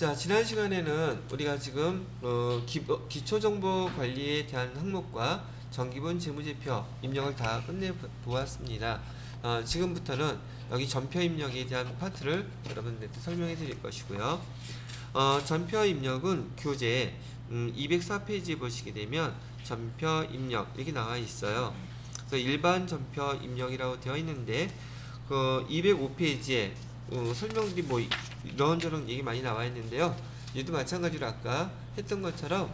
자, 지난 시간에는 우리가 지금 기초정보 관리에 대한 항목과 정기분 재무제표 입력을 다 끝내 보았습니다. 지금부터는 여기 전표 입력에 대한 파트를 여러분들께 설명해 드릴 것이고요. 전표 입력은 교재 204페이지에 보시게 되면 전표 입력 이렇게 나와 있어요. 그래서 일반 전표 입력이라고 되어 있는데 그 205페이지에 설명들이 뭐 이런저런 얘기 많이 나와 있는데요. 얘도 마찬가지로 아까 했던 것처럼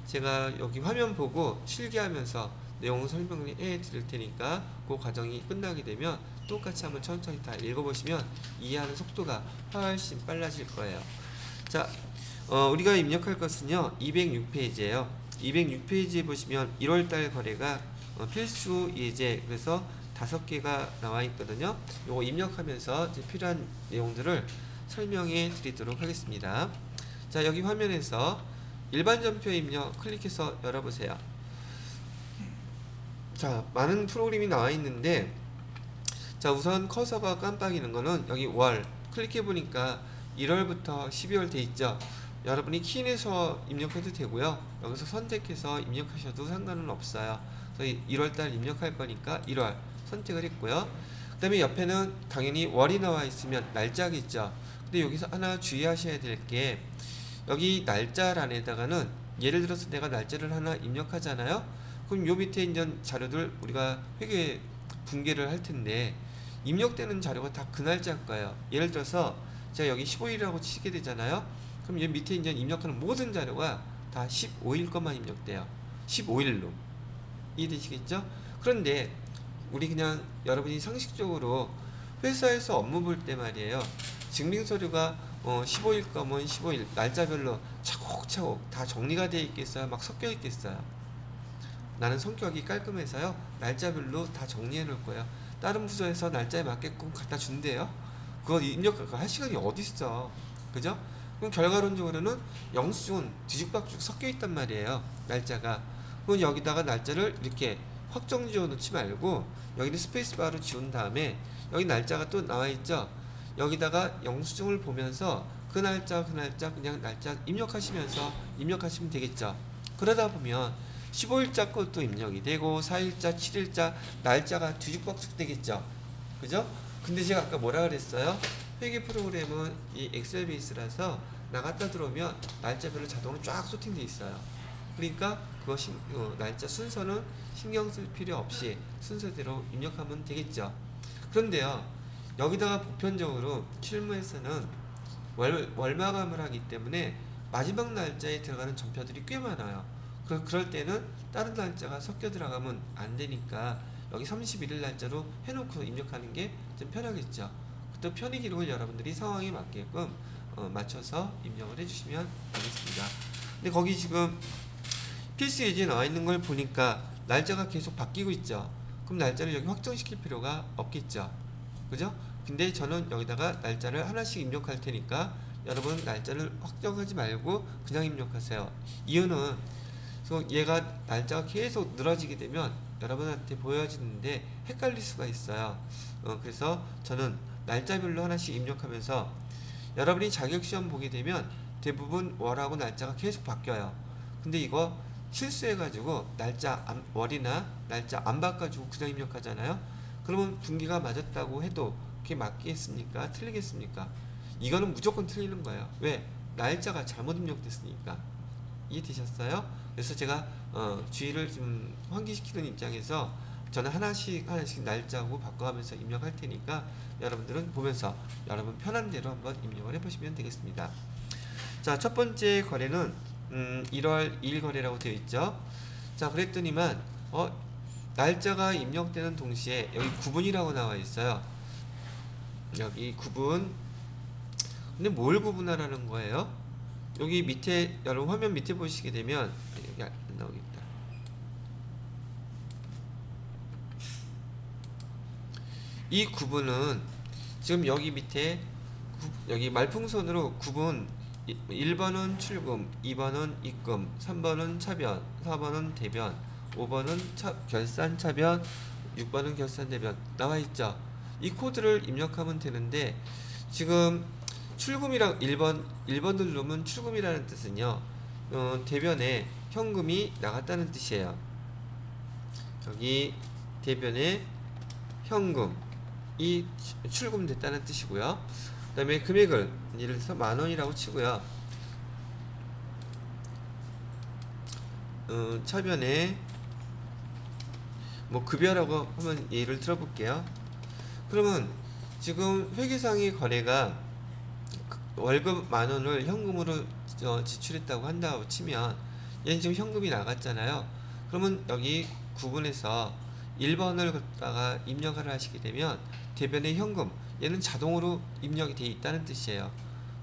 제가 여기 화면 보고 실기하면서 내용 설명을 해 드릴 테니까 그 과정이 끝나게 되면 똑같이 한번 천천히 다 읽어보시면 이해하는 속도가 훨씬 빨라질 거예요. 자, 우리가 입력할 것은요 206페이지예요 206페이지에 보시면 1월달 거래가 필수 예제, 그래서 5개가 나와 있거든요. 요거 입력하면서 이제 필요한 내용들을 설명해 드리도록 하겠습니다. 자, 여기 화면에서 일반 전표 입력 클릭해서 열어보세요. 자, 많은 프로그램이 나와 있는데, 자, 우선 커서가 깜빡이는 거는 여기 월 클릭해 보니까 1월부터 12월 돼 있죠. 여러분이 키인해서 입력해도 되고요, 여기서 선택해서 입력하셔도 상관은 없어요. 그래서 1월달 입력할 거니까 1월 선택을 했고요. 그 다음에 옆에는 당연히 월이 나와 있으면 날짜겠죠. 근데 여기서 하나 주의하셔야 될 게, 여기 날짜란에다가는 예를 들어서 내가 날짜를 하나 입력하잖아요. 그럼 요 밑에 이제 자료들 우리가 회계 분개를 할 텐데, 입력되는 자료가 다 그 날짜일 거예요. 예를 들어서 제가 여기 15일이라고 치게 되잖아요. 그럼 여기 밑에 이제 입력하는 모든 자료가 다 15일 것만 입력돼요. 15일로. 이해되시겠죠? 그런데 우리 그냥 여러분이 상식적으로 회사에서 업무 볼 때 말이에요, 증빙서류가 15일 거면 15일 날짜별로 차곡차곡 다 정리가 되어 있겠어요? 막 섞여 있겠어요? 나는 성격이 깔끔해서요 날짜별로 다 정리해 놓을 거예요. 다른 부서에서 날짜에 맞게끔 갖다 준대요. 그거 입력할 시간이 어디 있어, 그죠? 그럼 결과론적으로는 영수증은 뒤죽박죽 섞여 있단 말이에요, 날짜가. 그럼 여기다가 날짜를 이렇게 확정 지워 놓지 말고 여기는 스페이스바로 지운 다음에 여기 날짜가 또 나와 있죠. 여기다가 영수증을 보면서 그 날짜 그냥 날짜 입력하시면서 입력하시면 되겠죠. 그러다 보면 15일자 것도 입력이 되고 4일자 7일자 날짜가 뒤죽박죽 되겠죠, 그죠? 근데 제가 아까 뭐라 그랬어요? 회계 프로그램은 이 엑셀 베이스라서 나갔다 들어오면 날짜별로 자동으로 쫙 소팅되어 있어요. 그러니까 그것이 날짜 순서는 신경 쓸 필요 없이 순서대로 입력하면 되겠죠. 그런데요, 여기다가 보편적으로 실무에서는 월마감을 하기 때문에 마지막 날짜에 들어가는 전표들이 꽤 많아요. 그럴 때는 다른 날짜가 섞여 들어가면 안 되니까 여기 31일 날짜로 해놓고 입력하는 게 좀 편하겠죠. 또 편의 기록을 여러분들이 상황에 맞게끔 맞춰서 입력을 해주시면 되겠습니다. 근데 거기 지금 필수 예제에 나와 있는 걸 보니까 날짜가 계속 바뀌고 있죠. 그럼 날짜를 여기 확정시킬 필요가 없겠죠, 그죠? 근데 저는 여기다가 날짜를 하나씩 입력할 테니까 여러분 날짜를 확정하지 말고 그냥 입력하세요. 이유는 얘가 날짜가 계속 늘어지게 되면 여러분한테 보여지는데 헷갈릴 수가 있어요. 그래서 저는 날짜별로 하나씩 입력하면서, 여러분이 자격시험 보게 되면 대부분 월하고 날짜가 계속 바뀌어요. 근데 이거 실수해가지고 월이나 날짜 안 바꿔주고 그냥 입력하잖아요. 그러면 분기가 맞았다고 해도 그게 맞겠습니까? 틀리겠습니까? 이거는 무조건 틀리는 거예요. 왜? 날짜가 잘못 입력됐으니까. 이해되셨어요? 그래서 제가 주의를 좀 환기시키는 입장에서 저는 하나씩 날짜하고 바꿔가면서 입력할 테니까 여러분들은 보면서 여러분 편한 대로 한번 입력을 해보시면 되겠습니다. 자, 첫 번째 거래는 1월 2일 거래라고 되어 있죠. 자, 그랬더니만 날짜가 입력되는 동시에 여기 구분이라고 나와 있어요. 여기 구분. 근데 뭘 구분하라는 거예요? 여기 밑에, 여러분 화면 밑에 보시게 되면 여기 안 나오겠다. 이 구분은 지금 여기 밑에 여기 말풍선으로 구분, 1번은 출금, 2번은 입금, 3번은 차변, 4번은 대변, 5번은 결산 차변, 6번은 결산 대변 나와 있죠. 이 코드를 입력하면 되는데, 지금 출금이라 1번 누르면 출금이라는 뜻은요. 대변에 현금이 나갔다는 뜻이에요. 여기 대변에 현금이 출금됐다는 뜻이고요. 그 다음에 금액을 예를 들어서 10,000원이라고 치고요. 차변에 뭐 급여라고 한번 예를 들어볼게요. 그러면 지금 회계상의 거래가 월급 10,000원을 현금으로 지출했다고 한다고 치면 얘는 지금 현금이 나갔잖아요. 그러면 여기 구분해서 1번을 갖다가 입력을 하시게 되면 대변에 현금, 얘는 자동으로 입력이 되어 있다는 뜻이에요.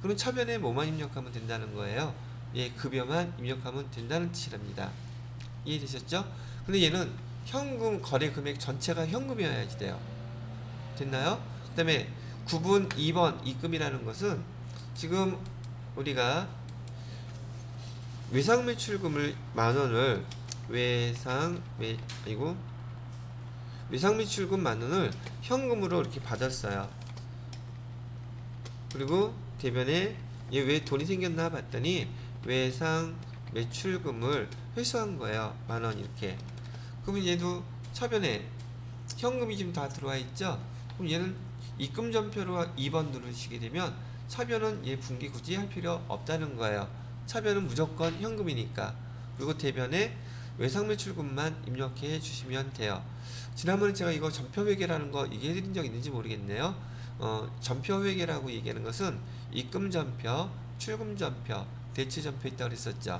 그럼 차변에 뭐만 입력하면 된다는 거예요? 예, 급여만 입력하면 된다는 뜻이랍니다. 이해되셨죠? 근데 얘는 현금 거래 금액 전체가 현금이어야지 돼요. 됐나요? 그 다음에 9분 2번 입금이라는 것은 지금 우리가 외상매출금을 10,000원을 외상매출금 10,000원을 현금으로 이렇게 받았어요. 그리고 대변에 얘 왜 돈이 생겼나 봤더니 외상매출금을 회수한 거예요. 10,000원 이렇게. 그러면 얘도 차변에 현금이 지금 다 들어와 있죠? 그럼 얘는 입금 전표로 2번 누르시게 되면 차변은 얘 분기 굳이 할 필요 없다는 거예요. 차변은 무조건 현금이니까. 그리고 대변에 외상매출금만 입력해 주시면 돼요. 지난번에 제가 이거 전표회계라는 거 얘기해드린 적 있는지 모르겠네요. 전표회계라고 얘기하는 것은 입금 전표, 출금 전표, 대체 전표 있다고 그랬었죠.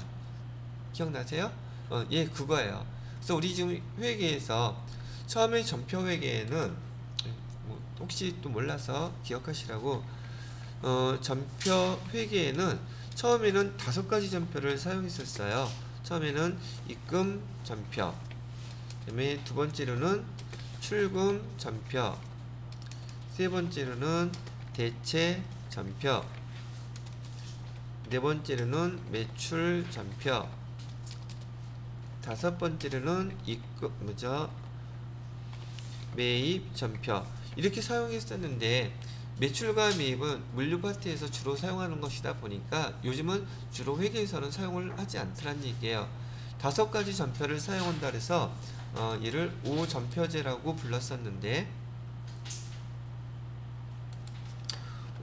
기억나세요? 예, 그거예요. 그래서 우리 지금 회계에서 처음에 전표회계에는 혹시 또 몰라서 기억하시라고 전표회계에는 처음에는 5가지 전표를 사용했었어요. 처음에는 입금 전표, 그 다음에 두 번째로는 출금 전표, 세 번째로는 대체 전표, 네 번째로는 매출 전표, 다섯 번째로는 매입 전표 이렇게 사용했었는데 매출과 매입은 물류 파트에서 주로 사용하는 것이다 보니까 요즘은 주로 회계에서는 사용을 하지 않더란 얘기예요. 5가지 전표를 사용한다 그래서 얘를 5전표제라고 불렀었는데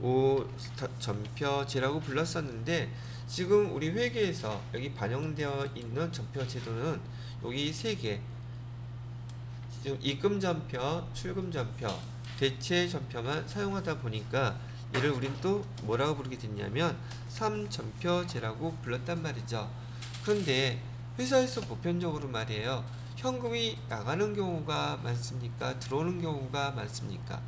5전표제라고 불렀었는데 지금 우리 회계에서 여기 반영되어 있는 전표 제도는 여기 3개, 지금 입금 전표, 출금 전표, 대체 전표만 사용하다 보니까 얘를 우린 또 뭐라고 부르게 됐냐면 3전표제라고 불렀단 말이죠. 그런데 회사에서 보편적으로 말이에요. 현금이 나가는 경우가 많습니까? 들어오는 경우가 많습니까?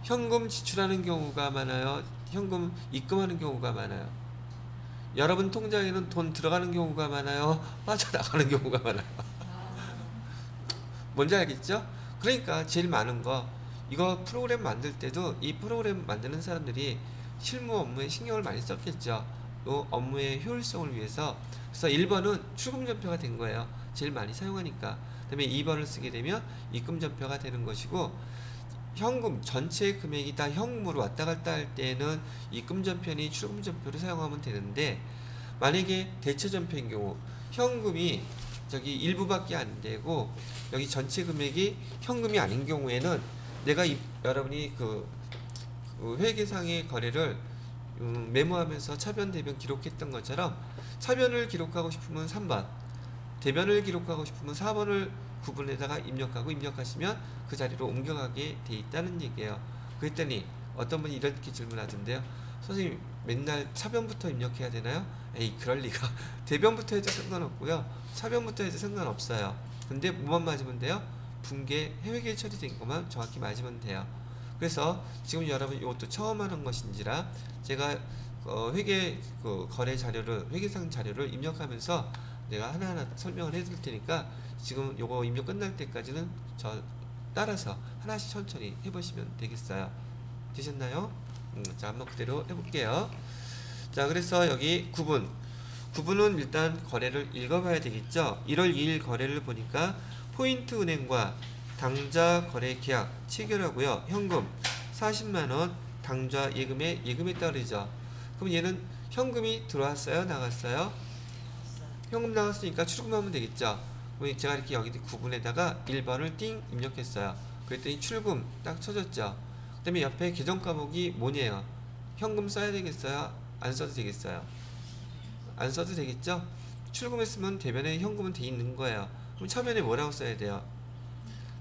현금 지출하는 경우가 많아요? 현금 입금하는 경우가 많아요? 여러분 통장에는 돈 들어가는 경우가 많아요? 빠져나가는 경우가 많아요? 뭔지 알겠죠? 그러니까 제일 많은 거, 이거 프로그램 만들 때도 이 프로그램 만드는 사람들이 실무 업무에 신경을 많이 썼겠죠. 또 업무의 효율성을 위해서. 그래서 1번은 출금 전표가 된 거예요. 제일 많이 사용하니까. 그 다음에 2번을 쓰게 되면 입금 전표가 되는 것이고, 현금 전체 금액이 다 현금으로 왔다 갔다 할 때는 입금 전표니 출금 전표를 사용하면 되는데, 만약에 대체 전표인 경우 현금이 저기 일부밖에 안 되고 여기 전체 금액이 현금이 아닌 경우에는 내가 여러분이 그 회계상의 거래를 메모하면서 차변 대변 기록했던 것처럼 차변을 기록하고 싶으면 3번, 대변을 기록하고 싶으면 4번을 구분에다가 입력하시면 그 자리로 옮겨가게 돼 있다는 얘기예요. 그랬더니 어떤 분이 이렇게 질문하던데요. 선생님, 맨날 차변부터 입력해야 되나요? 에이, 그럴 리가. 대변부터 해도 상관없고요. 차변부터 해도 상관없어요. 근데 뭐만 맞으면 돼요? 분계, 회계 처리된 것만 정확히 맞으면 돼요. 그래서 지금 여러분 이것도 처음 하는 것인지라 제가 회계 거래 자료를, 회계상 자료를 입력하면서 내가 하나하나 설명을 해드릴 테니까 지금 요거 입력 끝날 때까지는 저 따라서 하나씩 천천히 해보시면 되겠어요. 되셨나요? 자, 한번 그대로 해볼게요. 자, 그래서 여기 구분은 일단 거래를 읽어봐야 되겠죠. 1월 2일 거래를 보니까 포인트은행과 당좌 거래 계약 체결하고요. 현금 40만원 당좌 예금에 예금했다 그러죠. 그럼 얘는 현금이 들어왔어요? 나갔어요? 현금 나갔으니까 출금하면 되겠죠. 그럼 제가 이렇게 여기 구분에다가 1번을 띵 입력했어요. 그랬더니 출금 딱 쳐졌죠. 그 다음에 옆에 계정 과목이 뭐냐요? 현금 써야 되겠어요? 안 써도 되겠어요? 안 써도 되겠죠? 출금했으면 대변에 현금은 돼 있는 거예요. 그럼 차변에 뭐라고 써야 돼요?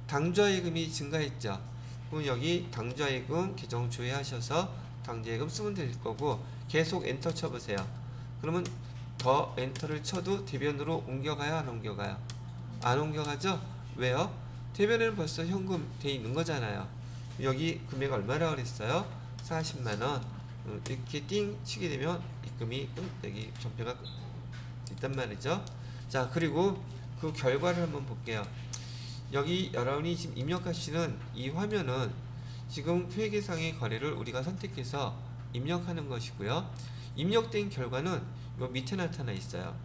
당좌예금이 증가했죠. 그럼 여기 당좌예금 계정 조회하셔서 당좌예금 쓰면 될 거고 계속 엔터 쳐보세요. 그러면 더 엔터를 쳐도 대변으로 옮겨가요? 안 옮겨가요? 안 옮겨가죠? 왜요? 대변에는 벌써 현금 돼 있는 거잖아요. 여기 금액 얼마라고 그랬어요? 40만원. 이렇게 띵 치게 되면 입금이 여기 전표가 있단 말이죠. 자, 그리고 그 결과를 한번 볼게요. 여기 여러분이 지금 입력하시는 이 화면은 지금 회계상의 거래를 우리가 선택해서 입력하는 것이고요. 입력된 결과는 요 밑에 나타나 있어요.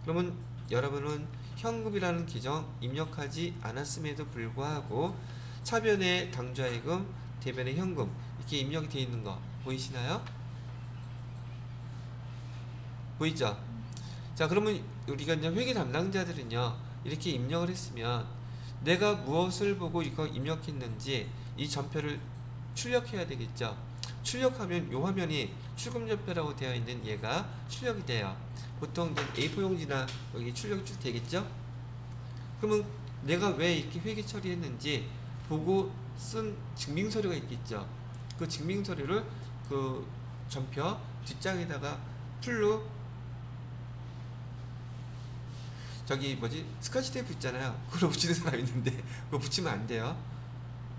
그러면 여러분은 현금이라는 계정 입력하지 않았음에도 불구하고 차변에 당좌예금, 대변에 현금 이렇게 입력이 되어 있는 거 보이시나요? 보이죠? 자, 그러면 우리가 이제 회계 담당자들은요, 이렇게 입력을 했으면 내가 무엇을 보고 이거 입력했는지 이 전표를 출력해야 되겠죠. 출력하면 요 화면이 출금 전표라고 되어 있는 얘가 출력이 돼요. 보통 이제 A4 용지나 여기 출력이 쭉 되겠죠. 그러면 내가 왜 이렇게 회계 처리했는지 보고 쓴 증명서류가 있겠죠. 그 증명서류를 그 전표 뒷장에다가 풀로 저기 뭐지 스카치 테이프 있잖아요. 그걸 붙이는 사람이 있는데 그거 붙이면 안 돼요.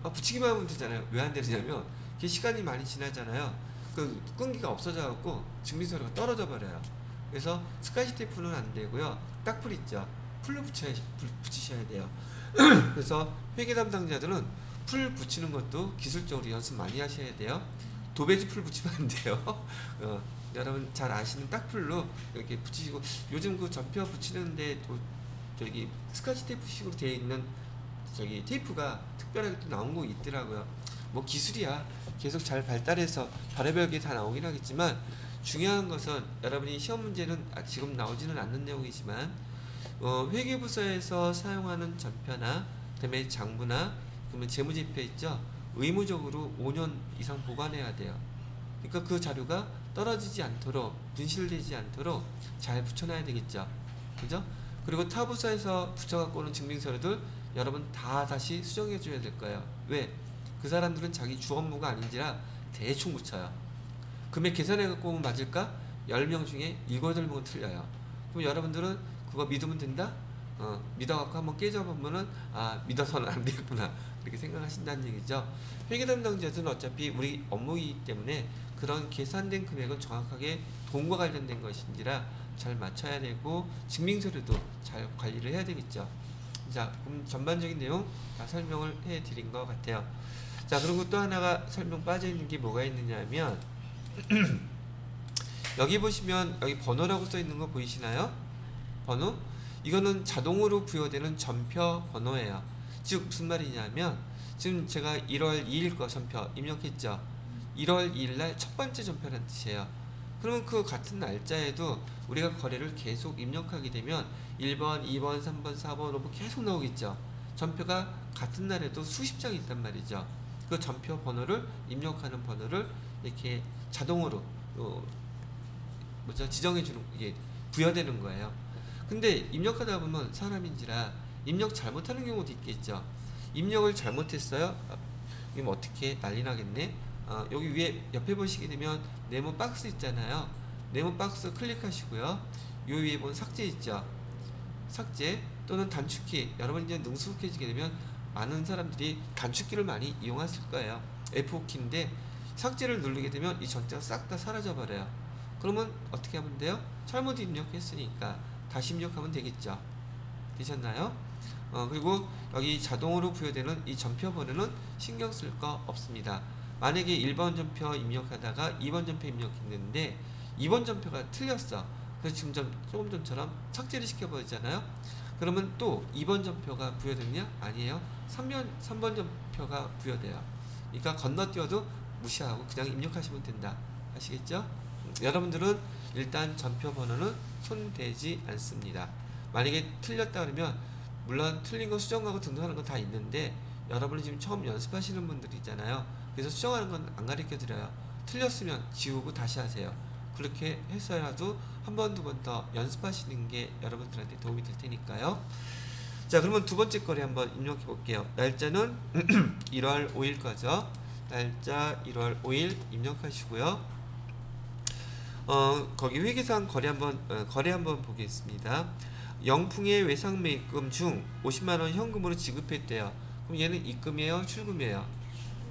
붙이기만 하면 되잖아요. 왜 안 되냐면 이게 시간이 많이 지나잖아요. 그 끈기가 없어져갖고 증명서류가 떨어져 버려요. 그래서 스카치 테이프는 안 되고요. 딱풀 있죠. 풀로 붙이셔야 돼요. 그래서 회계 담당자들은 풀 붙이는 것도 기술적으로 연습 많이 하셔야 돼요. 도배지 풀 붙이면 안 돼요. 여러분 잘 아시는 딱풀로 이렇게 붙이시고, 요즘 그 전표 붙이는데 저기 스카치 테이프식으로 되어 있는 저기 테이프가 특별하게 또 나온 거 있더라고요. 뭐 기술이야. 계속 잘 발달해서 별의별 게 다 나오긴 하겠지만, 중요한 것은 여러분이 시험 문제는 지금 나오지는 않는 내용이지만 회계부서에서 사용하는 전표나 그다음에 장부나 그러면 재무제표 있죠. 의무적으로 5년 이상 보관해야 돼요. 그러니까 그 자료가 떨어지지 않도록, 분실되지 않도록 잘 붙여놔야 되겠죠. 그죠? 그리고 타 부서에서 붙여갖고 오는 증명서류들 여러분 다 다시 수정해 줘야 될 거예요. 왜? 그 사람들은 자기 주 업무가 아닌지라 대충 붙여요. 금액 계산해 갖고 오면 맞을까? 10명 중에 7, 8명은 틀려요. 그럼 여러분들은 그거 믿으면 된다? 믿어갖고 한번 깨져보면은 믿어서는 안 되겠구나 이렇게 생각하신다는 얘기죠. 회계 담당자들은 어차피 우리 업무이기 때문에 그런 계산된 금액은 정확하게 돈과 관련된 것인지라 잘 맞춰야 되고, 증명서류도 잘 관리를 해야 되겠죠. 자, 그럼 전반적인 내용 다 설명을 해 드린 것 같아요. 자, 그리고 또 하나가 설명 빠져 있는 게 뭐가 있느냐 하면 여기 보시면 여기 번호라고 써 있는 거 보이시나요? 번호? 이거는 자동으로 부여되는 전표 번호예요. 즉 무슨 말이냐면 지금 제가 1월 2일 거 전표 입력했죠. 1월 2일 날 첫 번째 전표라는 뜻이에요. 그러면 그 같은 날짜에도 우리가 거래를 계속 입력하게 되면 1번, 2번, 3번, 4번, 5번 계속 나오겠죠. 전표가 같은 날에도 수십 장이 있단 말이죠. 그 전표 번호를 입력하는 번호를 이렇게 자동으로 지정해 주는, 이게 부여되는 거예요. 근데 입력하다 보면 사람인지라 입력 잘못하는 경우도 있겠죠. 입력을 잘못했어요. 이거 어떻게 난리 나겠네. 여기 위에 옆에 보시게 되면 네모 박스 있잖아요. 네모 박스 클릭하시고요. 요 위에 보면 삭제 있죠. 삭제 또는 단축키. 여러분 이제 능숙해지게 되면 많은 사람들이 단축키를 많이 이용했을 거예요. F5키인데 삭제를 누르게 되면 이 전체가 싹 다 사라져 버려요. 그러면 어떻게 하면 돼요? 잘못 입력했으니까 다시 입력하면 되겠죠. 되셨나요? 그리고 여기 자동으로 부여되는 이 전표 번호는 신경 쓸 거 없습니다. 만약에 1번 전표 입력하다가 2번 전표 입력했는데 2번 전표가 틀렸어. 그래서 지금 조금 전처럼 삭제를 시켜버리잖아요. 그러면 또 2번 전표가 부여되느냐? 아니에요. 3번 전표가 부여돼요. 그러니까 건너뛰어도 무시하고 그냥 입력하시면 된다. 아시겠죠? 여러분들은 일단 전표 번호는 손대지 않습니다. 만약에 틀렸다 그러면 물론 틀린 거 수정하고 등록하는 건 다 있는데 여러분이 지금 처음 연습하시는 분들이 있잖아요. 그래서 수정하는 건 안 가르쳐 드려요. 틀렸으면 지우고 다시 하세요. 그렇게 해서라도 한 번, 두 번 더 연습하시는 게 여러분들한테 도움이 될 테니까요. 자, 그러면 두 번째 거래 한번 입력해 볼게요. 날짜는 1월 5일 거죠. 날짜 1월 5일 입력하시고요. 거기 회계상 거래 한번 보겠습니다. 영풍의 외상매입금 중 50만원 현금으로 지급했대요. 그럼 얘는 입금이에요? 출금이에요?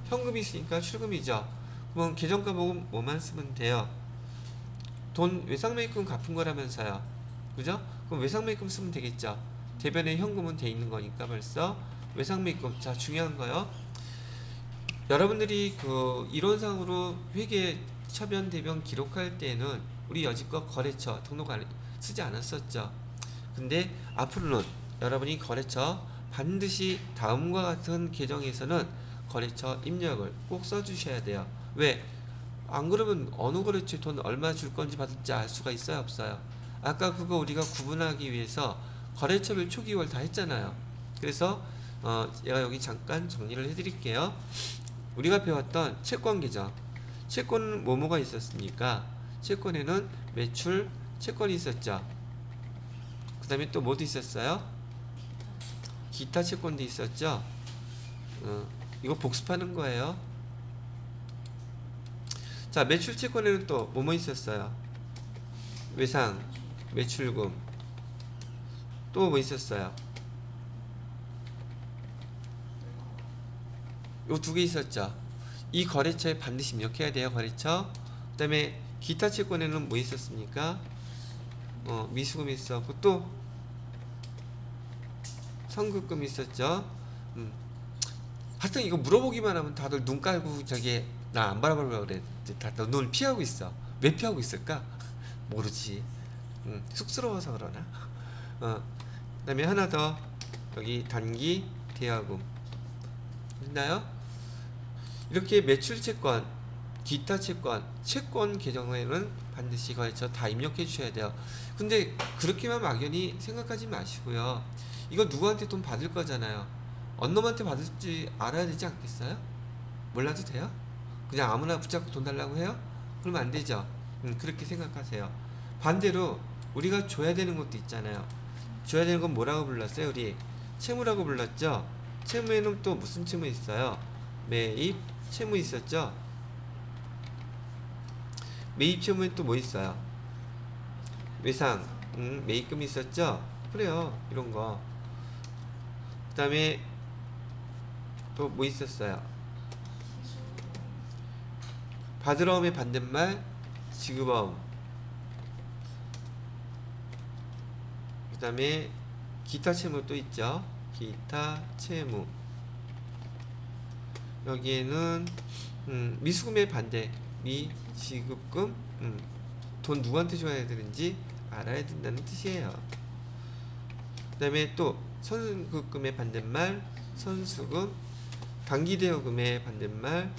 현금이 있으니까 출금이죠. 그럼 계정가 뭐만 쓰면 돼요? 돈 외상매입금 갚은 거라면서요. 그죠? 그럼 외상매입금 쓰면 되겠죠. 대변에 현금은 돼 있는 거니까 벌써 외상매입금. 자, 중요한 거요. 여러분들이 그 이론상으로 회계 처변 대변 기록할 때는 우리 여지껏 거래처 등록 쓰지 않았었죠. 근데 앞으로는 여러분이 거래처 반드시 다음과 같은 계정에서는 거래처 입력을 꼭 써주셔야 돼요. 왜? 안 그러면 어느 거래처에 돈 얼마 줄 건지 받을지 알 수가 있어요, 없어요? 아까 그거 우리가 구분하기 위해서 거래처별 초기월 다 했잖아요. 그래서 제가 여기 잠깐 정리를 해드릴게요. 우리가 배웠던 채권 계정, 채권은 뭐뭐가 있었습니까? 채권에는 매출 채권이 있었죠. 그 다음에 또 뭐도 있었어요? 기타 채권도 있었죠. 이거 복습하는 거예요. 자, 매출 채권에는 또 뭐뭐 있었어요? 외상, 매출금. 또 뭐 있었어요? 요 두 개 있었죠. 이 거래처에 반드시 입력해야 돼요, 거래처. 그 다음에 기타 채권에는 뭐 있었습니까? 미수금이 있었고, 또 선급금이 있었죠. 하여튼 이거 물어보기만 하면 다들 눈 깔고 저기 나 안 바라보려고 그래. 다 눈을 피하고 있어. 왜 피하고 있을까? 모르지. 쑥스러워서 그러나? 그 다음에 하나 더. 여기 단기 대여금. 있나요? 이렇게 매출 채권, 기타 채권, 채권 계정에는 반드시 거래처 다 입력해 주셔야 돼요. 근데 그렇게만 막연히 생각하지 마시고요. 이거 누구한테 돈 받을 거잖아요. 어느 놈한테 받을지 알아야 되지 않겠어요? 몰라도 돼요? 그냥 아무나 붙잡고 돈 달라고 해요? 그러면 안 되죠. 그렇게 생각하세요. 반대로 우리가 줘야 되는 것도 있잖아요. 줘야 되는 건 뭐라고 불렀어요? 우리 채무라고 불렀죠. 채무에는 또 무슨 채무 있어요? 매입 채무 있었죠. 매입 채무엔 또 뭐 있어요? 외상, 매입금 있었죠. 그래요, 이런 거. 그 다음에 또 뭐 있었어요? 받으러움의 반대말 지급어음. 그 다음에 기타 채무 또 있죠. 기타 채무. 여기에는 미수금의 반대 미지급금. 돈 누구한테 줘야 되는지 알아야 된다는 뜻이에요. 그 다음에 또 선급금의 반대말 선수금. 단기대여금의 반대말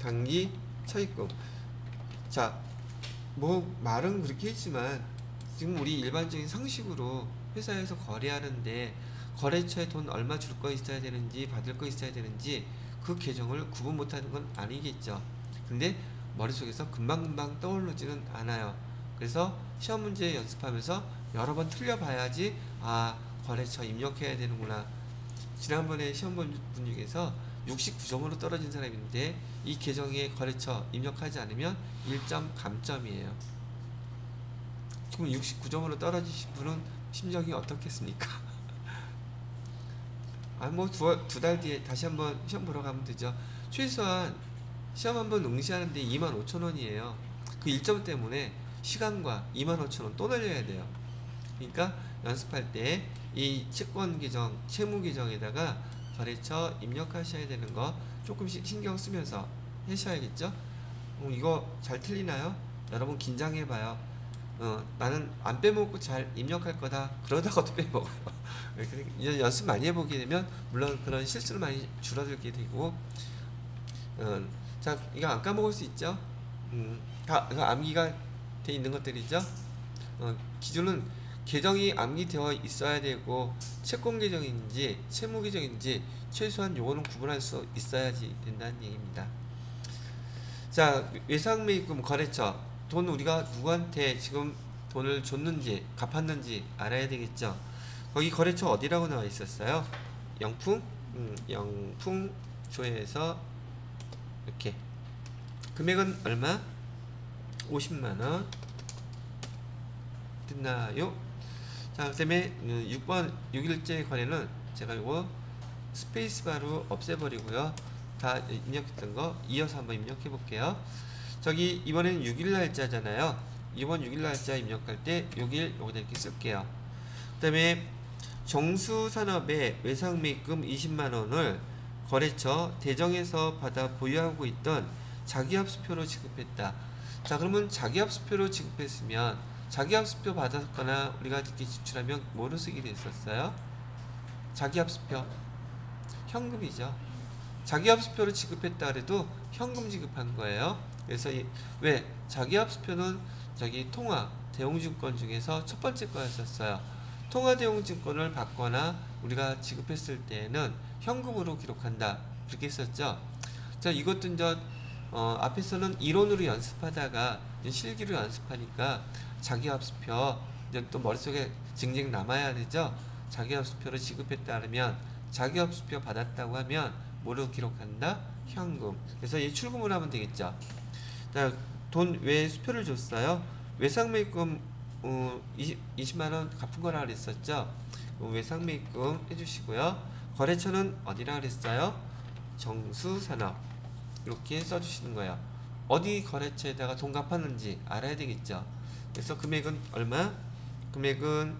단기 차입금. 자, 뭐 말은 그렇게 했지만 지금 우리 일반적인 상식으로 회사에서 거래하는데 거래처에 돈 얼마 줄 거 있어야 되는지 받을 거 있어야 되는지 그 계정을 구분 못하는 건 아니겠죠. 근데 머릿속에서 금방금방 떠오르지는 않아요. 그래서 시험 문제 연습하면서 여러 번 틀려봐야지 아, 거래처 입력해야 되는구나. 지난번에 시험 본 분 중에서 69점으로 떨어진 사람이 있는데 이 계정에 거래처 입력하지 않으면 1점 감점이에요. 그럼 69점으로 떨어지신 분은 심정이 어떻겠습니까? 아, 뭐 두 달 뒤에 다시 한번 시험 보러 가면 되죠. 최소한 시험 한번 응시하는데 25,000원이에요. 그 1점 때문에 시간과 25,000원 또 날려야 돼요. 그러니까 연습할 때 이 채권 계정, 채무 계정에다가 거래처 입력하셔야 되는 거 조금씩 신경 쓰면서 하셔야겠죠? 이거 잘 틀리나요? 여러분 긴장해봐요. 나는 안 빼먹고 잘 입력할 거다. 그러다가도 빼먹어요. 연습 많이 해보게 되면 물론 그런 실수를 많이 줄어들게 되고 자, 이거 안 까먹을 수 있죠? 다 이거 암기가 돼 있는 것들이죠? 기준은 계정이 암기되어 있어야 되고 채권 계정인지 채무 계정인지 최소한 요거는 구분할 수 있어야지 된다는 얘기입니다. 자, 외상매입금 거래처 돈 우리가 누구한테 지금 돈을 줬는지 갚았는지 알아야 되겠죠. 거기 거래처 어디라고 나와 있었어요? 영풍? 영풍조회에서 이렇게 금액은 얼마? 50만원 됐나요? 자, 그 다음에 6번 6일째 거래는 제가 요거 스페이스바로 없애버리고요. 다 입력했던 거 이어서 한번 입력해 볼게요. 저기 이번에는 6일 날짜잖아요. 이번 6일 날짜 입력할 때 6일 여기다 이렇게 쓸게요. 그 다음에 정수산업의 외상매입금 20만원을 거래처 대정에서 받아 보유하고 있던 자기합수표로 지급했다. 자, 그러면 자기합수표로 지급했으면 자기합수표 받았거나 우리가 이렇게 지출하면 뭐로 쓰기로 했었어요? 자기합수표 현금이죠. 자기합수표로 지급했다 그래도 현금 지급한 거예요. 그래서 왜 자기합수표는 저기 통화 대웅증권 중에서 첫 번째 거였었어요. 통화 대웅증권을 받거나 우리가 지급했을 때에는 현금으로 기록한다 그렇게 했었죠. 자, 이것도 이제 앞에서는 이론으로 연습하다가 실기로 연습하니까 자기합수표 이제 또 머릿속에 징징 남아야 되죠. 자기합수표로 지급했다 그러면 자기합수표 받았다고 하면 뭐로 기록한다? 현금. 그래서 이 출금을 하면 되겠죠. 자, 돈 왜 수표를 줬어요? 외상매입금 20만원 갚은 거라 그랬었죠. 외상매입금 해주시고요. 거래처는 어디라 그랬어요? 정수산업 이렇게 써주시는 거예요. 어디 거래처에다가 돈 갚았는지 알아야 되겠죠. 그래서 금액은 얼마? 금액은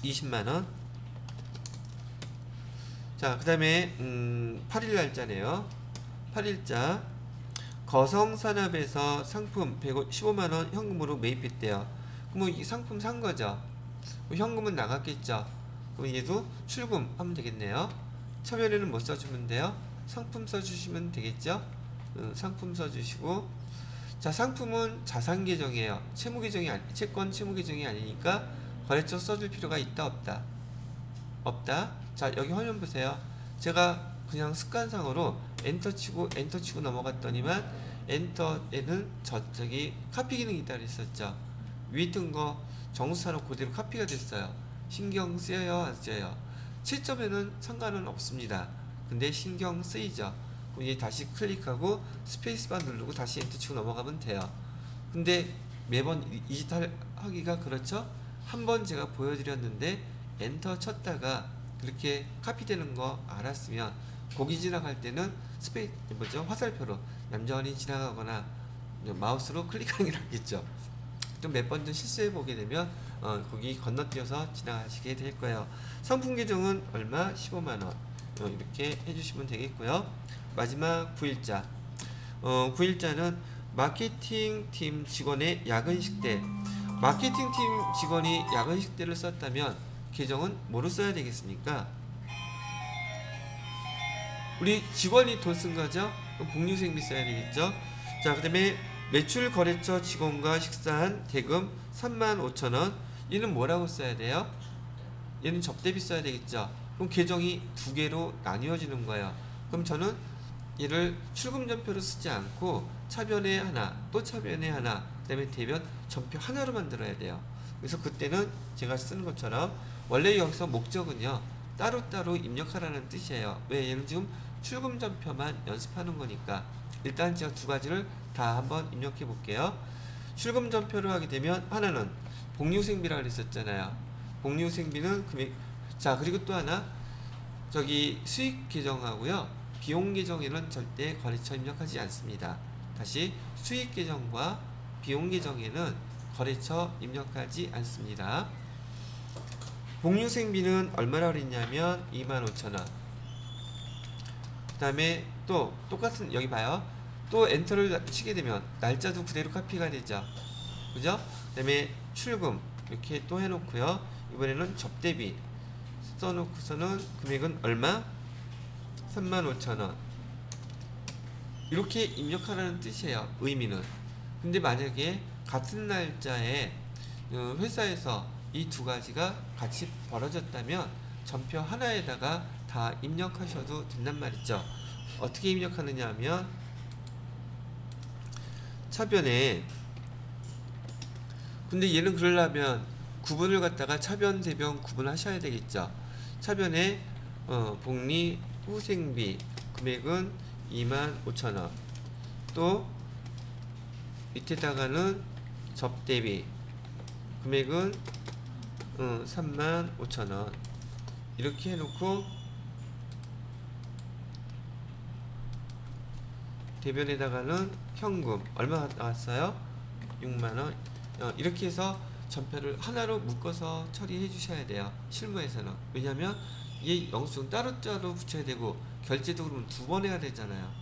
20만원. 자, 그 다음에 8일 날짜네요. 8일자 거성산업에서 상품 115만원 현금으로 매입했대요. 그럼 이 상품 산 거죠. 현금은 나갔겠죠. 그럼 얘도 출금하면 되겠네요. 처음에는 뭐 써주면 돼요? 상품 써주시면 되겠죠. 상품 써주시고, 자, 상품은 자산 계정이에요. 채무 계정이 채권 채무 계정이 아니니까 거래처 써줄 필요가 있다 없다? 없다. 자, 여기 화면 보세요. 제가 그냥 습관상으로 엔터 치고 넘어갔더니만 엔터에는 저기 카피 기능이 있다 그랬었죠. 위에 뜬 거 정수산업 그대로 카피가 됐어요. 신경 쓰여요 안 쓰여요? 채점에는 상관은 없습니다. 근데 신경 쓰이죠. 그럼 이제 다시 클릭하고 스페이스바 누르고 다시 엔터 치고 넘어가면 돼요. 근데 매번 디지털 하기가 그렇죠. 한번 제가 보여드렸는데 엔터 쳤다가 그렇게 카피되는 거 알았으면 고기 지나갈 때는 화살표로 얌전히 지나가거나 마우스로 클릭하는 게 낫겠죠. 좀 몇 번 좀 실수해 보게 되면 거기 건너뛰어서 지나가시게 될 거예요. 상품 계정은 얼마? 15만원 이렇게 해주시면 되겠고요. 마지막 9일자 9일자는 마케팅팀 직원의 야근식 때, 마케팅팀 직원이 야근식 때를 썼다면 계정은 뭐로 써야 되겠습니까? 우리 직원이 돈 쓴 거죠? 그럼 복리후생비 써야 되겠죠? 자, 그 다음에 매출 거래처 직원과 식사한 대금 35,000원. 얘는 뭐라고 써야 돼요? 얘는 접대비 써야 되겠죠? 그럼 계정이 두 개로 나뉘어지는 거예요. 그럼 저는 얘를 출금전표로 쓰지 않고 차변에 하나, 또 차변에 하나, 그 다음에 대변 전표 하나로 만들어야 돼요. 그래서 그때는 제가 쓰는 것처럼 원래 여기서 목적은요, 따로따로 입력하라는 뜻이에요. 왜? 얘는 지금 출금전표만 연습하는 거니까. 일단 제가 두 가지를 다 한번 입력해 볼게요. 출금전표를 하게 되면 하나는 복리후생비라고 그랬었잖아요. 복리후생비는 금액. 자, 그리고 또 하나 저기 수익 계정하고요, 비용 계정에는 절대 거래처 입력하지 않습니다. 다시 수익 계정과 비용 계정에는 거래처 입력하지 않습니다. 복리후생비는 얼마라고 그랬냐면 25,000원. 그 다음에 또 똑같은, 여기 봐요. 또 엔터를 치게 되면 날짜도 그대로 카피가 되죠. 그죠? 그 다음에 출금 이렇게 또 해놓고요. 이번에는 접대비 써놓고서는 금액은 얼마? 35,000원. 이렇게 입력하라는 뜻이에요. 의미는. 근데 만약에 같은 날짜에 회사에서 이 두 가지가 같이 벌어졌다면 전표 하나에다가 다 입력하셔도 된단 말이죠. 어떻게 입력하느냐 하면 차변에, 근데 얘는 그러려면 구분을 갖다가 차변 대변 구분하셔야 되겠죠. 차변에 복리 후생비 금액은 25,000원, 또 밑에다가는 접대비 금액은 35,000원 이렇게 해놓고 대변에다가는 현금 얼마 나왔어요? 6만원. 이렇게 해서 전표를 하나로 묶어서 처리해 주셔야 돼요. 실무에서는. 왜냐면 이 영수증 따로따로 붙여야 되고 결제도 그러면 두 번 해야 되잖아요.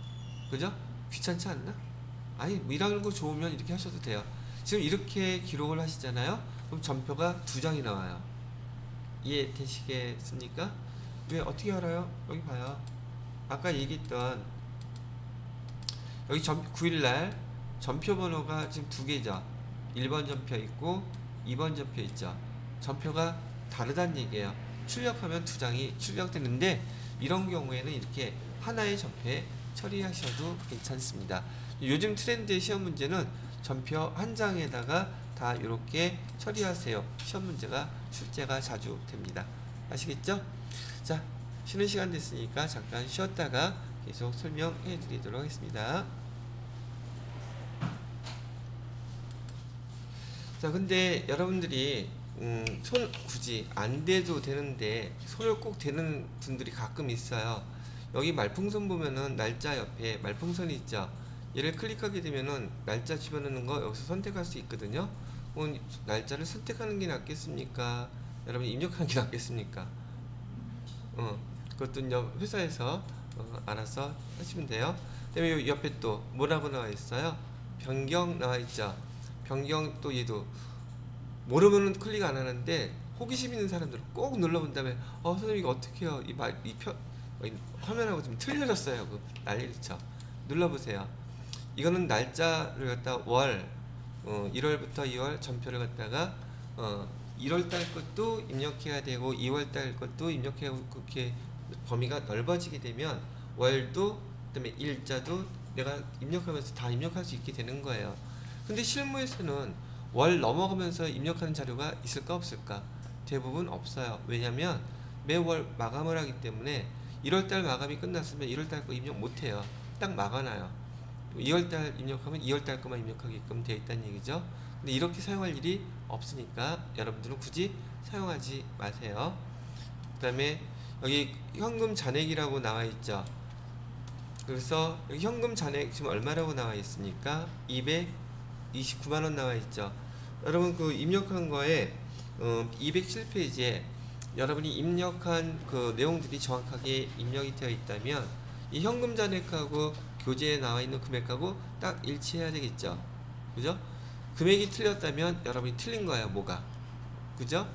그죠? 귀찮지 않나? 아니 뭐 일하는 거 좋으면 이렇게 하셔도 돼요. 지금 이렇게 기록을 하시잖아요. 그럼 전표가 두 장이 나와요. 이해되시겠습니까? 왜 어떻게 알아요? 여기 봐요. 아까 얘기했던 여기 9일날 전표 번호가 지금 두 개죠. 1번 전표 있고 2번 전표 있죠. 전표가 다르다는 얘기예요. 출력하면 두 장이 출력되는데 이런 경우에는 이렇게 하나의 전표에 처리하셔도 괜찮습니다. 요즘 트렌드의 시험 문제는 전표 한 장에다가 다 이렇게 처리하세요. 시험 문제가 출제가 자주 됩니다. 아시겠죠? 자, 쉬는 시간 됐으니까 잠깐 쉬었다가 계속 설명해 드리도록 하겠습니다. 자, 근데 여러분들이 손 굳이 안 대도 되는데 손을 꼭 대는 분들이 가끔 있어요. 여기 말풍선 보면은 날짜 옆에 말풍선이 있죠. 얘를 클릭하게 되면은 날짜 집어넣는 거 여기서 선택할 수 있거든요. 날짜를 선택하는 게 낫겠습니까? 여러분 입력하는 게 낫겠습니까? 그것도 이제 회사에서 알아서 하시면 돼요. 그다음에 요 옆에 또 뭐라고 나와 있어요? 변경 나와 있죠. 변경 또 얘도 모르면은 클릭 안 하는데 호기심 있는 사람들은 꼭 눌러본 다음에 선생님 이거 어떻게 해요? 화면하고 좀 틀려졌어요. 그 난리죠. 눌러보세요. 이거는 날짜를 갖다 월 1월부터 2월 전표를 갖다가 1월달 것도 입력해야 되고 2월달 것도 입력해야 하고 그렇게 범위가 넓어지게 되면 월도 그다음에 일자도 내가 입력하면서 다 입력할 수 있게 되는 거예요. 근데 실무에서는 월 넘어가면서 입력하는 자료가 있을까 없을까? 대부분 없어요. 왜냐면 매월 마감을 하기 때문에 1월달 마감이 끝났으면 1월달 거 입력 못해요. 딱 막아놔요. 2월달 입력하면 2월달 거만 입력하게끔 되어 있다는 얘기죠. 근데 이렇게 사용할 일이 없으니까 여러분들은 굳이 사용하지 마세요. 그 다음에 여기 현금 잔액이라고 나와 있죠. 그래서 여기 현금 잔액 지금 얼마라고 나와 있습니까? 229만원 나와 있죠. 여러분 그 입력한 거에 207페이지에 여러분이 입력한 그 내용들이 정확하게 입력이 되어 있다면 이 현금 잔액하고 교재에 나와 있는 금액하고 딱 일치해야 되겠죠. 그죠? 금액이 틀렸다면 여러분이 틀린 거예요. 뭐가? 그죠?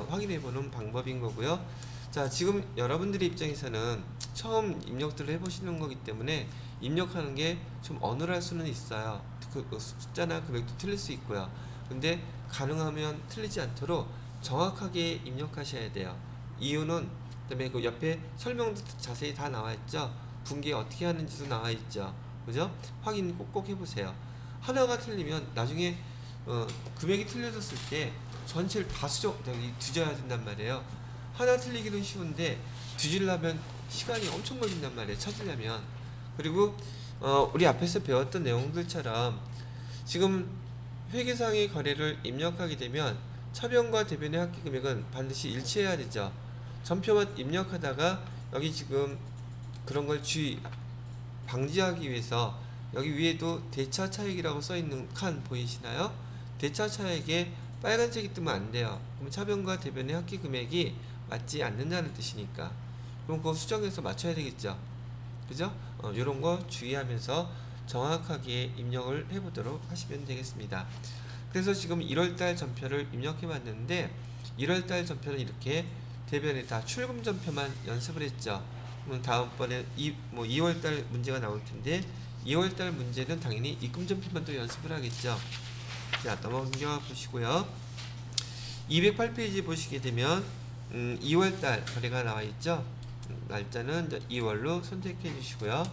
확인해 보는 방법인 거고요. 자, 지금 여러분들의 입장에서는 처음 입력들을 해보시는 거기 때문에 입력하는 게 좀 어눌할 수는 있어요. 그 숫자나 금액도 틀릴 수 있고요. 근데 가능하면 틀리지 않도록 정확하게 입력하셔야 돼요. 이유는 그다음에 그 옆에 설명도 자세히 다 나와 있죠. 분계 어떻게 하는지도 나와 있죠. 그죠? 확인 꼭꼭 해보세요. 하나가 틀리면 나중에 금액이 틀려졌을 때 전체를 다 뒤져야 된단 말이에요. 하나 틀리기는 쉬운데 뒤지려면 시간이 엄청 걸린단 말이에요. 찾으려면. 그리고 우리 앞에서 배웠던 내용들처럼 지금 회계상의 거래를 입력하게 되면 차변과 대변의 합계 금액은 반드시 일치해야 되죠. 전표만 입력하다가 여기 지금 그런 걸 방지하기 위해서 여기 위에도 대차 차액이라고 써있는 칸 보이시나요? 대차 차액에 빨간색이 뜨면 안 돼요. 그럼 차변과 대변의 합계 금액이 맞지 않는다는 뜻이니까. 그럼 그거 수정해서 맞춰야 되겠죠. 그죠? 요런 거 주의하면서 정확하게 입력을 해보도록 하시면 되겠습니다. 그래서 지금 1월달 전표를 입력해 봤는데 1월달 전표는 이렇게 대변에 다 출금 전표만 연습을 했죠. 그럼 다음번에 2월달 문제가 나올 텐데 2월달 문제는 당연히 입금전표만 또 연습을 하겠죠. 자, 넘어가 보시고요. 208페이지 보시게 되면 2월달 거래가 나와 있죠. 날짜는 2월로 선택해 주시고요.